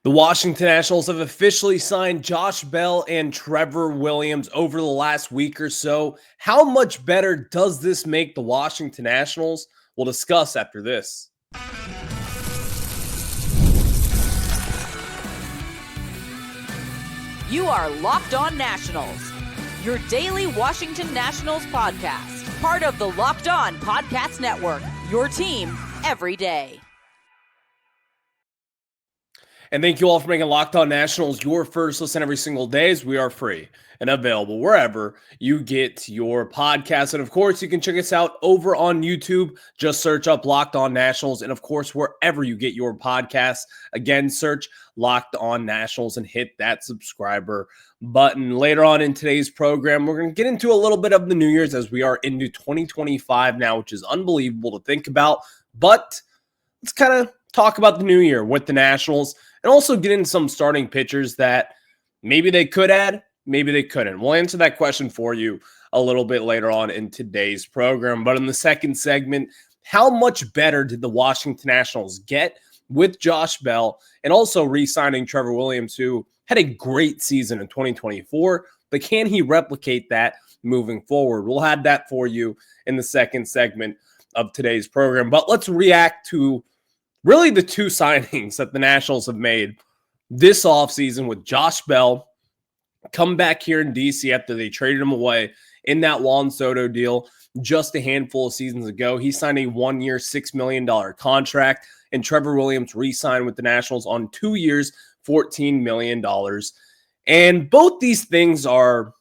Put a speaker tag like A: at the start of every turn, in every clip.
A: The Washington Nationals have officially signed Josh Bell and Trevor Williams over the last week or so. How much better does this make the Washington Nationals? We'll discuss after this.
B: You are Locked On Nationals, your daily Washington Nationals podcast, part of the Locked On Podcast Network, your team every day.
A: And thank you all for making Locked On Nationals your first listen every single day, as we are free and available wherever you get your podcasts. And of course, you can check us out over on YouTube. Just search up Locked On Nationals. And of course, wherever you get your podcasts, again, search Locked On Nationals and hit that subscriber button. Later on in today's program, we're going to get into a little bit of the New Year's as we are into 2025 now, which is unbelievable to think about. But let's kind of talk about the new year with the Nationals and also get in some starting pitchers that maybe they could add, maybe they couldn't. We'll answer that question for you a little bit later on in today's program. But in the second segment, how much better did the Washington Nationals get with Josh Bell and also re-signing Trevor Williams, who had a great season in 2024, but can he replicate that moving forward? We'll have that for you in the second segment of today's program. But let's react to really the two signings that the Nationals have made this offseason with Josh Bell come back here in DC after they traded him away in that Juan Soto deal just a handful of seasons ago. He signed a 1-year, $6 million contract, and Trevor Williams re-signed with the Nationals on 2 years, $14 million. And both these things are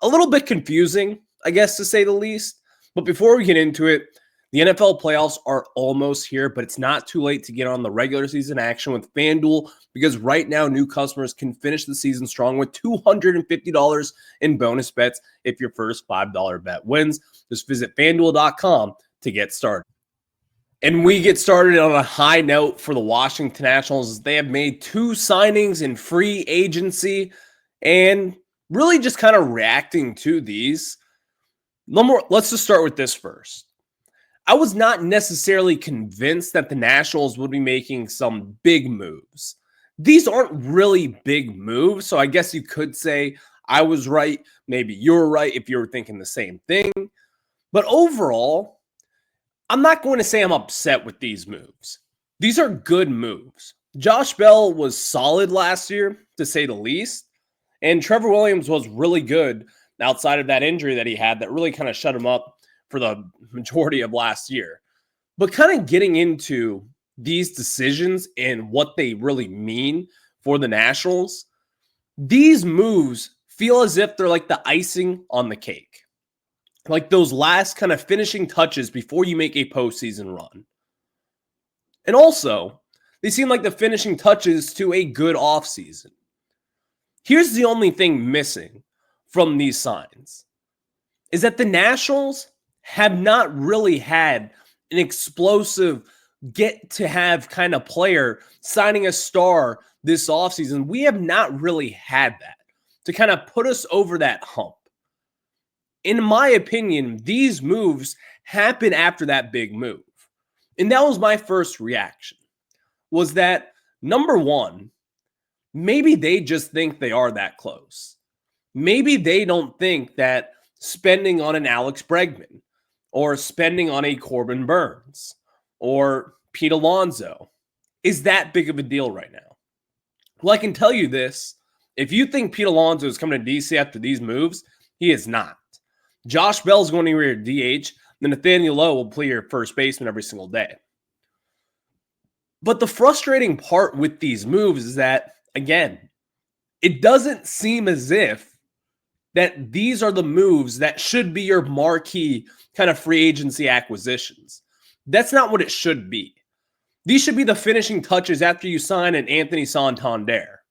A: a little bit confusing, I guess, to say the least. But before we get into it, the NFL playoffs are almost here, but it's not too late to get on the regular season action with FanDuel, because right now new customers can finish the season strong with $250 in bonus bets if your first $5 bet wins. Just visit FanDuel.com to get started. And we get started on a high note for the Washington Nationals. They have made two signings in free agency and really just kind of reacting to these. Let's just start with this first. I was not necessarily convinced that the Nationals would be making some big moves. These aren't really big moves, so I guess you could say I was right. Maybe you're right if you were thinking the same thing. But overall, I'm not going to say I'm upset with these moves. These are good moves. Josh Bell was solid last year, to say the least, and Trevor Williams was really good outside of that injury that he had that really kind of shut him up for the majority of last year. But kind of getting into these decisions and what they really mean for the Nationals, these moves feel as if they're like the icing on the cake. Like those last kind of finishing touches before you make a postseason run. And also, they seem like the finishing touches to a good offseason. Here's the only thing missing from these signs is that the Nationals have not really had an explosive get-to-have kind of player signing a star this offseason. We have not really had that to kind of put us over that hump. In my opinion, these moves happen after that big move. And that was my first reaction, was that, number one, maybe they just think they are that close. Maybe they don't think that spending on an Alex Bregman or spending on a Corbin Burns or Pete Alonso is that big of a deal right now. Well, I can tell you this. If you think Pete Alonso is coming to DC after these moves, he is not. Josh Bell is going to be your DH. Then Nathaniel Lowe will play your first baseman every single day. But the frustrating part with these moves is that, again, it doesn't seem as if that these are the moves that should be your marquee kind of free agency acquisitions. That's not what it should be. These should be the finishing touches after you sign an Anthony Santander,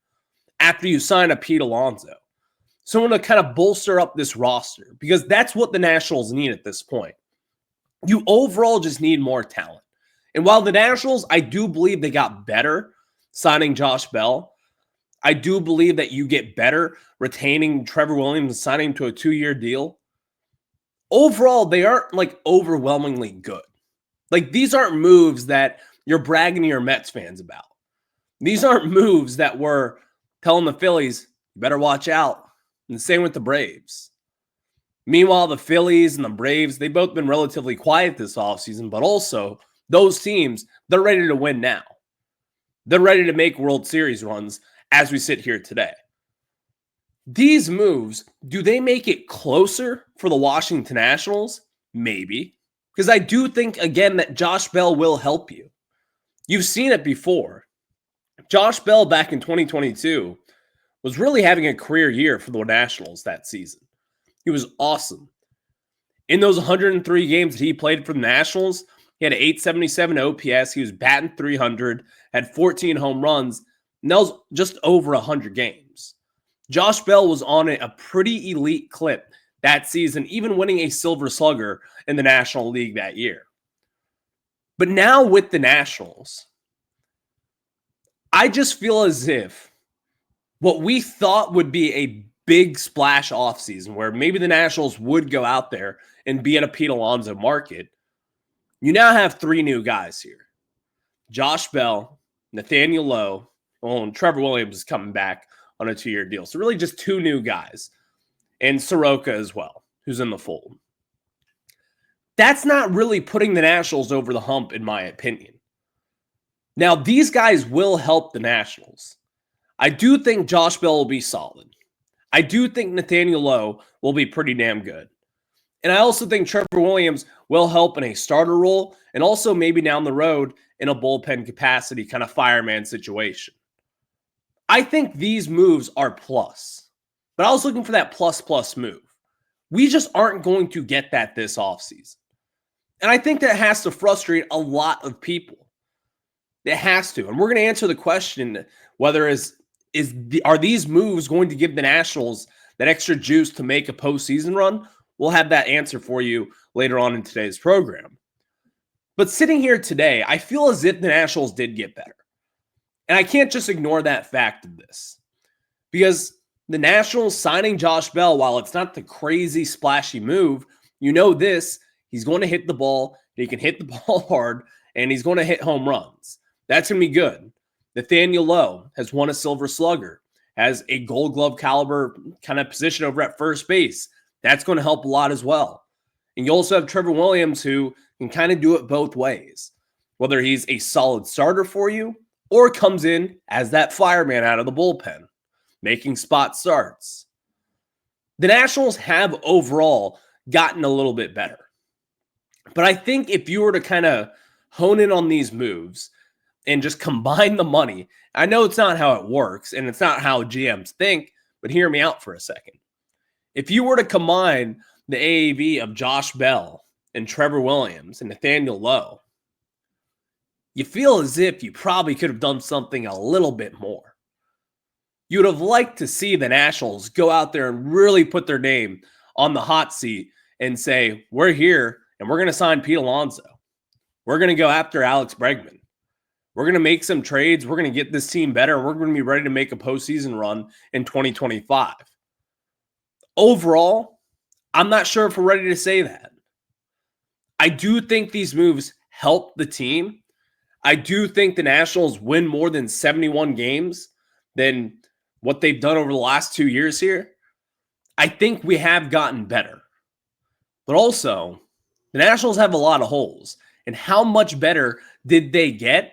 A: after you sign a Pete Alonso. Someone to kind of bolster up this roster, because that's what the Nationals need at this point. You overall just need more talent. And while the Nationals, I do believe they got better signing Josh Bell, I do believe that you get better retaining Trevor Williams and signing him to a 2-year deal. Overall, they aren't like overwhelmingly good. Like these aren't moves that you're bragging to your Mets fans about. These aren't moves that were telling the Phillies, you better watch out. And the same with the Braves. Meanwhile, the Phillies and the Braves, they've both been relatively quiet this offseason, but also those teams, they're ready to win now. They're ready to make World Series runs as we sit here today. These moves, do they make it closer for the Washington Nationals? Maybe. Because I do think, again, that Josh Bell will help you. You've seen it before. Josh Bell back in 2022 was really having a career year for the Nationals that season. He was awesome. In those 103 games that he played for the Nationals, he had an 877 OPS. He was batting .300, had 14 home runs, and that was just over 100 games. Josh Bell was on a pretty elite clip that season, even winning a Silver Slugger in the National League that year. But now with the Nationals, I just feel as if what we thought would be a big splash offseason where maybe the Nationals would go out there and be in a Pete Alonso market, you now have three new guys here. Josh Bell, Nathaniel Lowe, and Trevor Williams is coming back on a 2-year deal. So really just two new guys. And Soroka as well, who's in the fold. That's not really putting the Nationals over the hump, in my opinion. Now, these guys will help the Nationals. I do think Josh Bell will be solid. I do think Nathaniel Lowe will be pretty damn good. And I also think Trevor Williams will help in a starter role and also maybe down the road in a bullpen capacity kind of fireman situation. I think these moves are plus. But I was looking for that plus move. We just aren't going to get that this offseason. And I think that has to frustrate a lot of people. It has to. And we're going to answer the question whether are these moves going to give the Nationals that extra juice to make a postseason run? We'll have that answer for you later on in today's program. But sitting here today, I feel as if the Nationals did get better. And I can't just ignore that fact of this. Because the Nationals signing Josh Bell, while it's not the crazy splashy move, you know this, he's going to hit the ball, he can hit the ball hard, and he's going to hit home runs. That's going to be good. Nathaniel Lowe has won a Silver Slugger, has a Gold Glove caliber kind of position over at first base. That's going to help a lot as well. And you also have Trevor Williams, who can kind of do it both ways, whether he's a solid starter for you or comes in as that fireman out of the bullpen, making spot starts. The Nationals have overall gotten a little bit better. But I think if you were to kind of hone in on these moves and just combine the money, I know it's not how it works and it's not how GMs think, but hear me out for a second. If you were to combine the AAV of Josh Bell and Trevor Williams and Nathaniel Lowe, you feel as if you probably could have done something a little bit more. You would have liked to see the Nationals go out there and really put their name on the hot seat and say, we're here and we're going to sign Pete Alonso. We're going to go after Alex Bregman. We're going to make some trades. We're going to get this team better. We're going to be ready to make a postseason run in 2025. Overall, I'm not sure if we're ready to say that. I do think these moves help the team. I do think the Nationals win more than 71 games than what they've done over the last 2 years here. I think we have gotten better. But also, the Nationals have a lot of holes. And how much better did they get?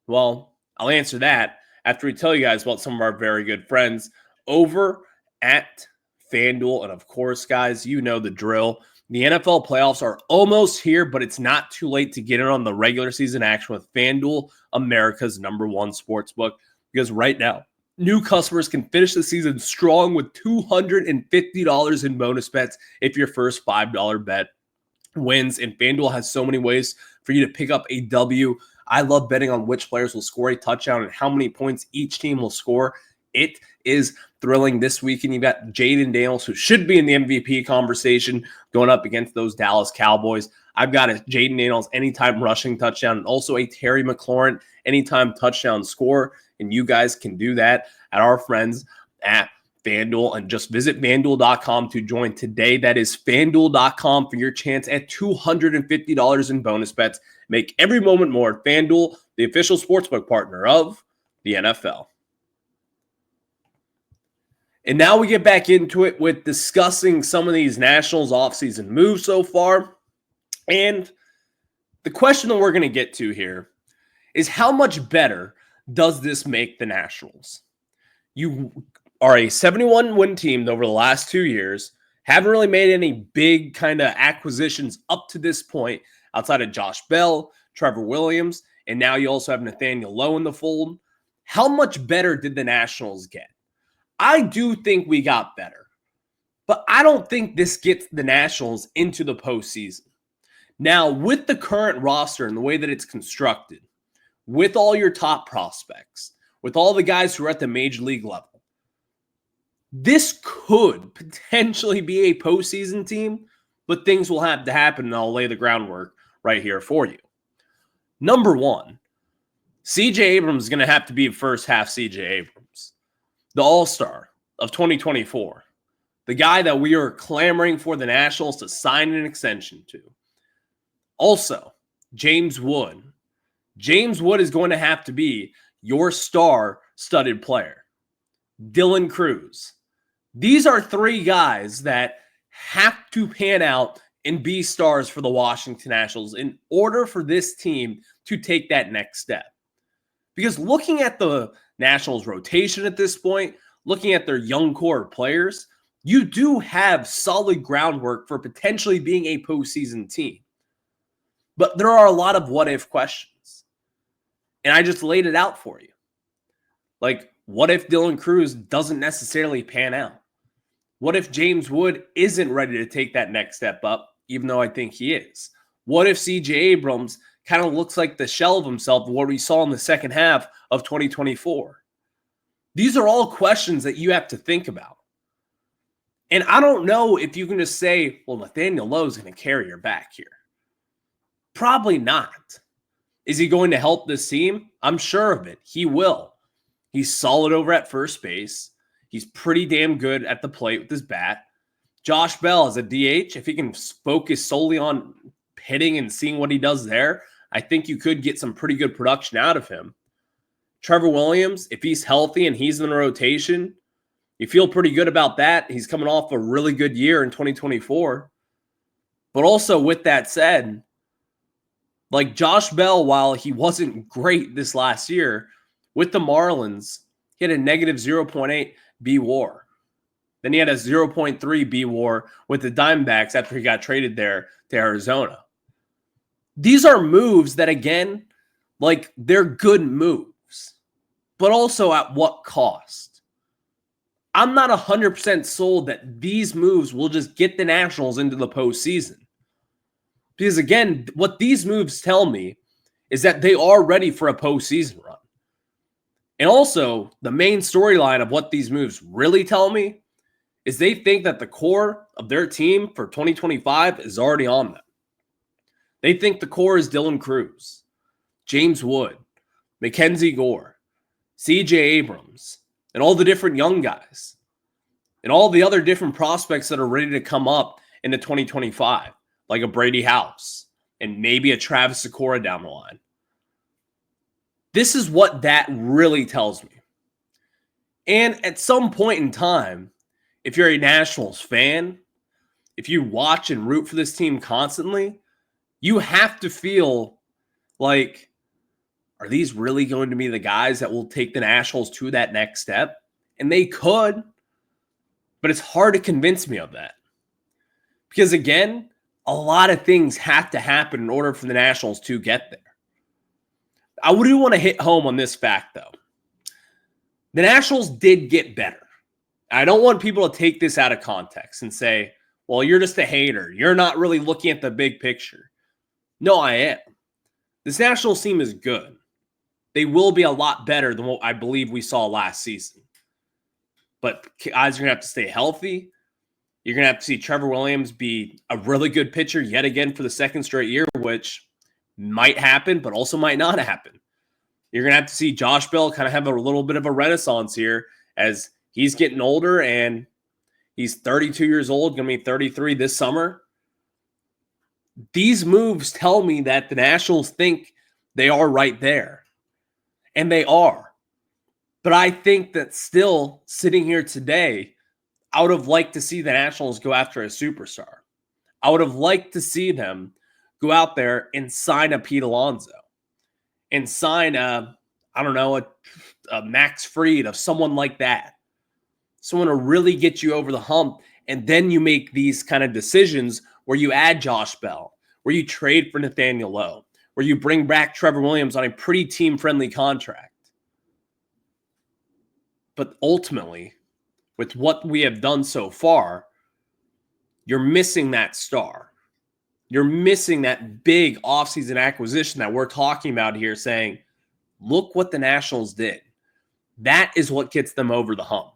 A: Well, I'll answer that after we tell you guys about some of our very good friends over at FanDuel. And of course, guys, you know the drill. The NFL playoffs are almost here, but it's not too late to get in on the regular season action with FanDuel, America's #1 sportsbook. Because right now, new customers can finish the season strong with $250 in bonus bets if your first $5 bet wins. And FanDuel has so many ways for you to pick up a W. I love betting on which players will score a touchdown and how many points each team will score. It is thrilling. This weekend, you've got Jaden Daniels, who should be in the MVP conversation, going up against those Dallas Cowboys. I've got a Jaden Daniels anytime rushing touchdown and also a Terry McLaurin anytime touchdown score. And you guys can do that at our friends at FanDuel. And just visit FanDuel.com to join today. That is FanDuel.com for your chance at $250 in bonus bets. Make every moment more. FanDuel, the official sportsbook partner of the NFL. And now we get back into it with discussing some of these Nationals offseason moves so far. And the question that we're going to get to here is how much better does this make the Nationals? You are a 71-win team over the last 2 years, haven't really made any big kind of acquisitions up to this point outside of Josh Bell, Trevor Williams, and now you also have Nathaniel Lowe in the fold. How much better did the Nationals get? I do think we got better, but I don't think this gets the Nationals into the postseason. Now, with the current roster and the way that it's constructed, with all your top prospects, with all the guys who are at the major league level, this could potentially be a postseason team, but things will have to happen, and I'll lay the groundwork right here for you. Number one, CJ Abrams is going to have to be first half CJ Abrams, the all-star of 2024, the guy that we are clamoring for the Nationals to sign an extension to. Also, James Wood. James Wood is going to have to be your star-studded player. Dylan Cruz. These are three guys that have to pan out and be stars for the Washington Nationals in order for this team to take that next step. Because looking at the Nationals rotation at this point, looking at their young core of players, you do have solid groundwork for potentially being a postseason team. But there are a lot of what-if questions. And I just laid it out for you. Like, what if Dylan Cruz doesn't necessarily pan out? What if James Wood isn't ready to take that next step up, even though I think he is? What if CJ Abrams kind of looks like the shell of himself of what we saw in the second half of 2024? These are all questions that you have to think about. And I don't know if you can just say, well, Nathaniel Lowe is going to carry your back here. Probably not. Is he going to help this team? I'm sure of it. He will. He's solid over at first base. He's pretty damn good at the plate with his bat. Josh Bell as a DH, if he can focus solely on hitting and seeing what he does there, I think you could get some pretty good production out of him. Trevor Williams, if he's healthy and he's in the rotation, you feel pretty good about that. He's coming off a really good year in 2024. But also with that said, like Josh Bell, while he wasn't great this last year, with the Marlins, he had a negative 0.8 B WAR. Then he had a 0.3 B WAR with the Diamondbacks after he got traded there to Arizona. These are moves that, again, like they're good moves, but also at what cost? I'm not 100% sold that these moves will just get the Nationals into the postseason. Because, again, what these moves tell me is that they are ready for a postseason run. And also, the main storyline of what these moves really tell me is they think that the core of their team for 2025 is already on them. They think the core is Dylan Cruz, James Wood, Mackenzie Gore, CJ Abrams, and all the different young guys, and all the other different prospects that are ready to come up into 2025, like a Brady House and maybe a Travis Sakura down the line. This is what that really tells me. And at some point in time, if you're a Nationals fan, if you watch and root for this team constantly, you have to feel like, are these really going to be the guys that will take the Nationals to that next step? And they could, but it's hard to convince me of that. Because again, a lot of things have to happen in order for the Nationals to get there. I do want to hit home on this fact, though. The Nationals did get better. I don't want people to take this out of context and say, well, you're just a hater. You're not really looking at the big picture. No, I am. This Nationals team is good. They will be a lot better than what I believe we saw last season. But guys are going to have to stay healthy. You're going to have to see Trevor Williams be a really good pitcher yet again for the second straight year, which might happen, but also might not happen. You're going to have to see Josh Bell kind of have a little bit of a renaissance here as he's getting older and he's 32 years old, going to be 33 this summer. These moves tell me that the Nationals think they are right there. And they are. But I think that still sitting here today, I would have liked to see the Nationals go after a superstar. I would have liked to see them go out there and sign a Pete Alonso and sign a Max Fried, of someone like that. Someone to really get you over the hump. And then you make these kind of decisions where you add Josh Bell, where you trade for Nathaniel Lowe, where you bring back Trevor Williams on a pretty team-friendly contract. But ultimately, with what we have done so far, you're missing that star. You're missing that big offseason acquisition that we're talking about here, saying, look what the Nationals did. That is what gets them over the hump.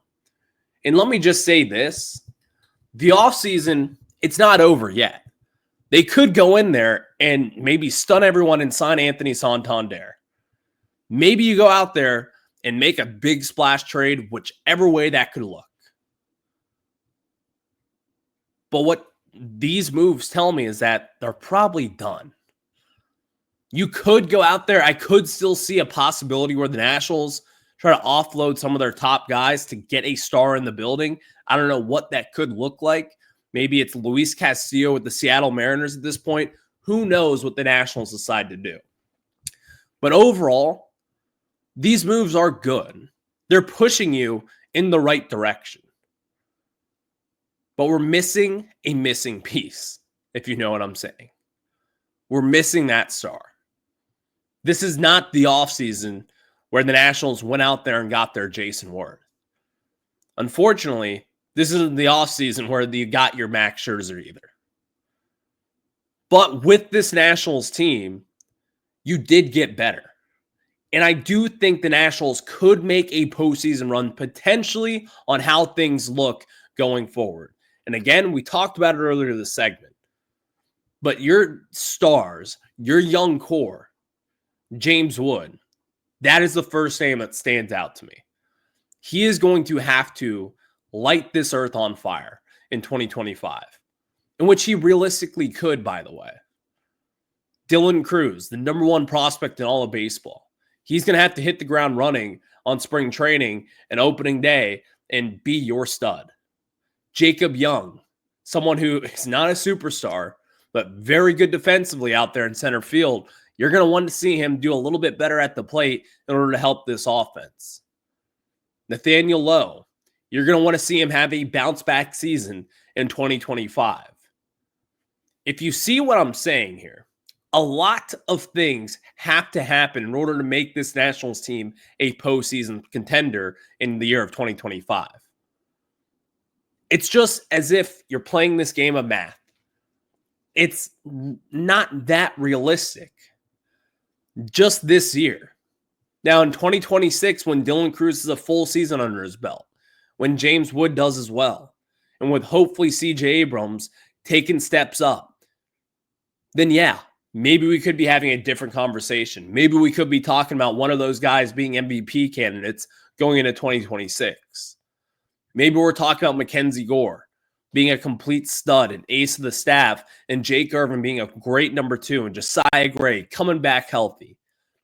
A: And let me just say this. The offseason, it's not over yet. They could go in there and maybe stun everyone and sign Anthony Santander. Maybe you go out there and make a big splash trade, whichever way that could look. But what these moves tell me is that they're probably done. You could go out there. I could still see a possibility where the Nationals try to offload some of their top guys to get a star in the building. I don't know what that could look like. Maybe it's Luis Castillo with the Seattle Mariners at this point. Who knows what the Nationals decide to do? But overall, these moves are good. They're pushing you in the right direction. But we're missing a missing piece, if you know what I'm saying. We're missing that star. This is not the offseason where the Nationals went out there and got their Jason Worth. Unfortunately, this isn't the offseason where you got your Max Scherzer either. But with this Nationals team, you did get better. And I do think the Nationals could make a postseason run potentially on how things look going forward. And again, we talked about it earlier in the segment. But your stars, your young core, James Wood, that is the first name that stands out to me. He is going to have to light this earth on fire in 2025, in which he realistically could, by the way. Dylan Cruz, the number one prospect in all of baseball. He's going to have to hit the ground running on spring training and opening day and be your stud. Jacob Young, someone who is not a superstar, but very good defensively out there in center field. You're going to want to see him do a little bit better at the plate in order to help this offense. Nathaniel Lowe, you're going to want to see him have a bounce-back season in 2025. If you see what I'm saying here, a lot of things have to happen in order to make this Nationals team a postseason contender in the year of 2025. It's just as if you're playing this game of math. It's not that realistic. Just this year. Now in 2026, when Dylan Cruz has a full season under his belt, when James Wood does as well, and with hopefully CJ Abrams taking steps up, then yeah, maybe we could be having a different conversation. Maybe we could be talking about one of those guys being MVP candidates going into 2026. Maybe we're talking about Mackenzie Gore being a complete stud and ace of the staff, and Jake Irvin being a great number 2, and Josiah Gray coming back healthy.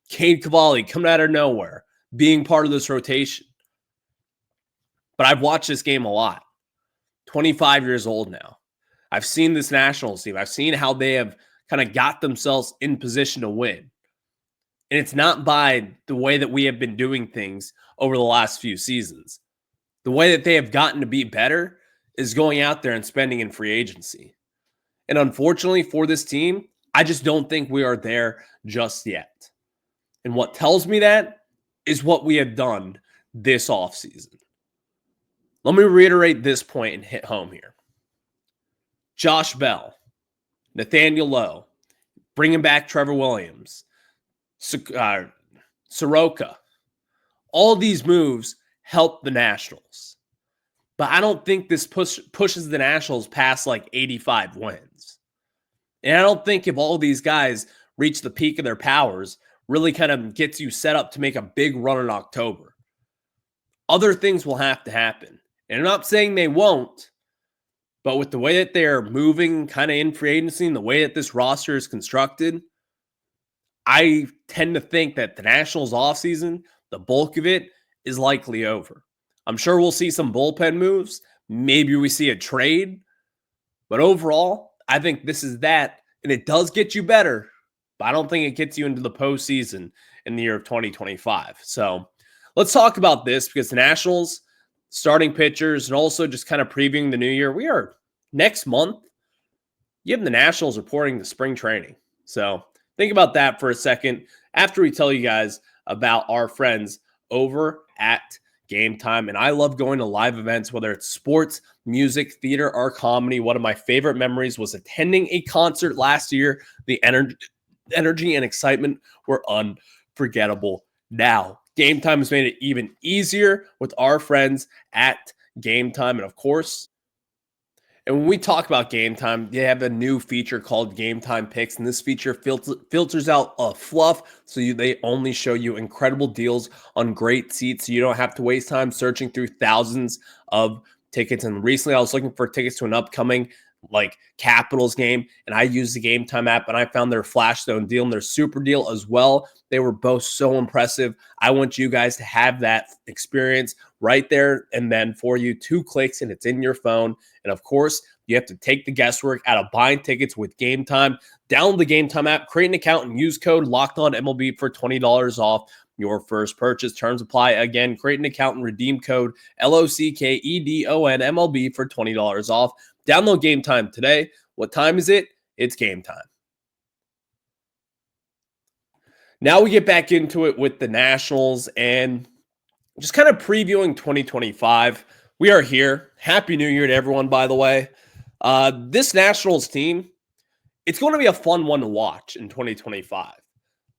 A: Cade Cavalli coming out of nowhere, being part of this rotation. But I've watched this game a lot. 25 years old now. I've seen this Nationals team. I've seen how they have kind of got themselves in position to win. And it's not by the way that we have been doing things over the last few seasons. The way that they have gotten to be better is going out there and spending in free agency. And unfortunately for this team, I just don't think we are there just yet. And what tells me that is what we have done this offseason. Let me reiterate this point and hit home here. Josh Bell, Nathaniel Lowe, bringing back Trevor Williams, Soroka. All these moves help the Nationals. But I don't think this pushes the Nationals past like 85 wins. And I don't think if all these guys reach the peak of their powers, really kind of gets you set up to make a big run in October. Other things will have to happen. And I'm not saying they won't, but with the way that they're moving kind of in free agency and the way that this roster is constructed, I tend to think that the Nationals offseason, the bulk of it, is likely over. I'm sure we'll see some bullpen moves. Maybe we see a trade. But overall, I think this is that. And it does get you better. But I don't think it gets you into the postseason in the year of 2025. So let's talk about this because the Nationals, starting pitchers, and also just kind of previewing the new year. We are next month. You have the Nationals reporting to spring training. So think about that for a second after we tell you guys about our friends over at Gametime. And I love going to live events, whether it's sports, music, theater, or comedy. One of my favorite memories was attending a concert last year. The energy and excitement were unforgettable. Now, Gametime has made it even easier with our friends at Gametime. And of course, and when we talk about Gametime, they have a new feature called Gametime Picks, and this feature filters out fluff, so they only show you incredible deals on great seats, so you don't have to waste time searching through thousands of tickets. And recently, I was looking for tickets to an upcoming Capitals game, and I used the Gametime app, and I found their Flash Zone deal and their Super Deal as well. They were both so impressive. I want you guys to have that experience right there and then for you. 2 clicks and it's in your phone. And of course, you have to take the guesswork out of buying tickets with Gametime. Download the Gametime app, create an account, and use code LOCKEDONMLB for $20 off your first purchase. Terms apply. Again, create an account and redeem code LOCKEDONMLB for $20 off. Download Gametime today. What time is it? It's game time. Now we get back into it with the Nationals and just kind of previewing 2025. We are here. Happy New Year to everyone, by the way. This Nationals team, it's going to be a fun one to watch in 2025.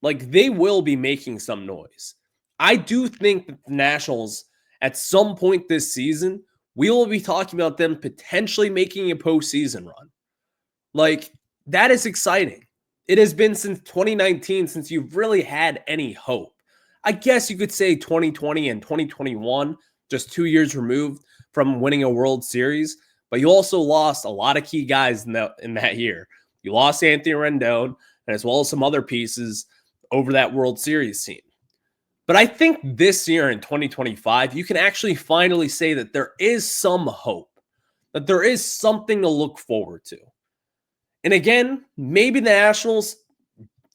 A: They will be making some noise. I do think that the Nationals, at some point this season, we will be talking about them potentially making a postseason run. That is exciting. It has been since 2019 since you've really had any hope. I guess you could say 2020 and 2021, just 2 years removed from winning a World Series, but you also lost a lot of key guys in that year. You lost Anthony Rendon, and as well as some other pieces over that World Series team. But I think this year in 2025, you can actually finally say that there is some hope, that there is something to look forward to. And again, maybe the Nationals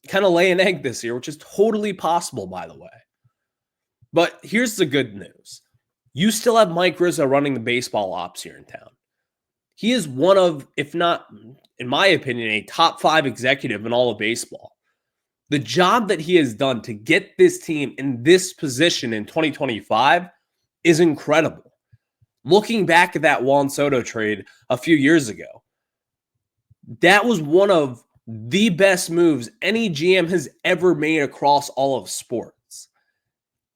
A: kind of lay an egg this year, which is totally possible, by the way. But here's the good news. You still have Mike Rizzo running the baseball ops here in town. He is one of, if not, in my opinion, a top 5 executive in all of baseball. The job that he has done to get this team in this position in 2025 is incredible. Looking back at that Juan Soto trade a few years ago, that was one of the best moves any GM has ever made across all of sports.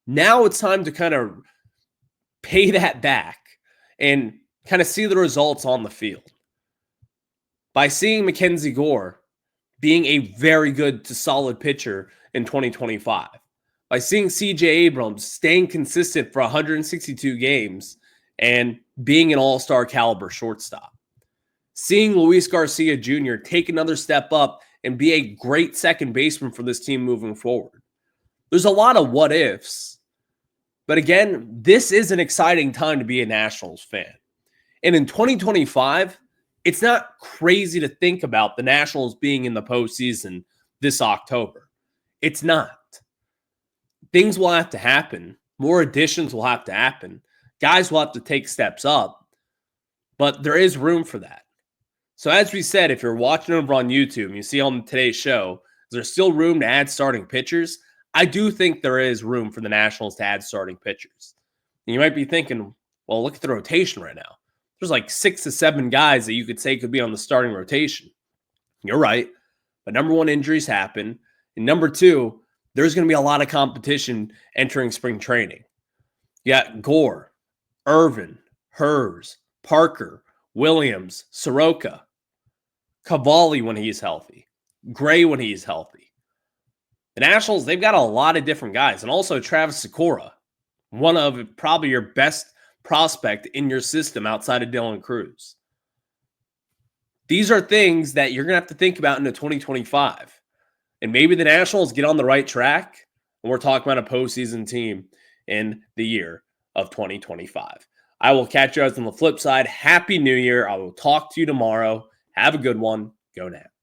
A: Now it's time to kind of pay that back and kind of see the results on the field. By seeing Mackenzie Gore being a very good to solid pitcher in 2025. By seeing CJ Abrams staying consistent for 162 games and being an all-star caliber shortstop. Seeing Luis Garcia Jr. take another step up and be a great second baseman for this team moving forward. There's a lot of what ifs. But again, this is an exciting time to be a Nationals fan. And in 2025, it's not crazy to think about the Nationals being in the postseason this October. It's not. Things will have to happen. More additions will have to happen. Guys will have to take steps up. But there is room for that. So as we said, if you're watching over on YouTube and you see on today's show, is there still room to add starting pitchers? I do think there is room for the Nationals to add starting pitchers. And you might be thinking, well, look at the rotation right now. There's 6 to 7 guys that you could say could be on the starting rotation. You're right. But number one, injuries happen. And number two, there's going to be a lot of competition entering spring training. You got Gore, Irvin, Hers, Parker, Williams, Soroka, Cavalli when he's healthy, Gray when he's healthy. The Nationals, they've got a lot of different guys. And also Travis Sikora, one of probably your best prospect in your system outside of Dylan Cruz. These are things that you're going to have to think about into 2025. And maybe the Nationals get on the right track, and we're talking about a postseason team in the year of 2025. I will catch you guys on the flip side. Happy New Year. I will talk to you tomorrow. Have a good one. Go Nats.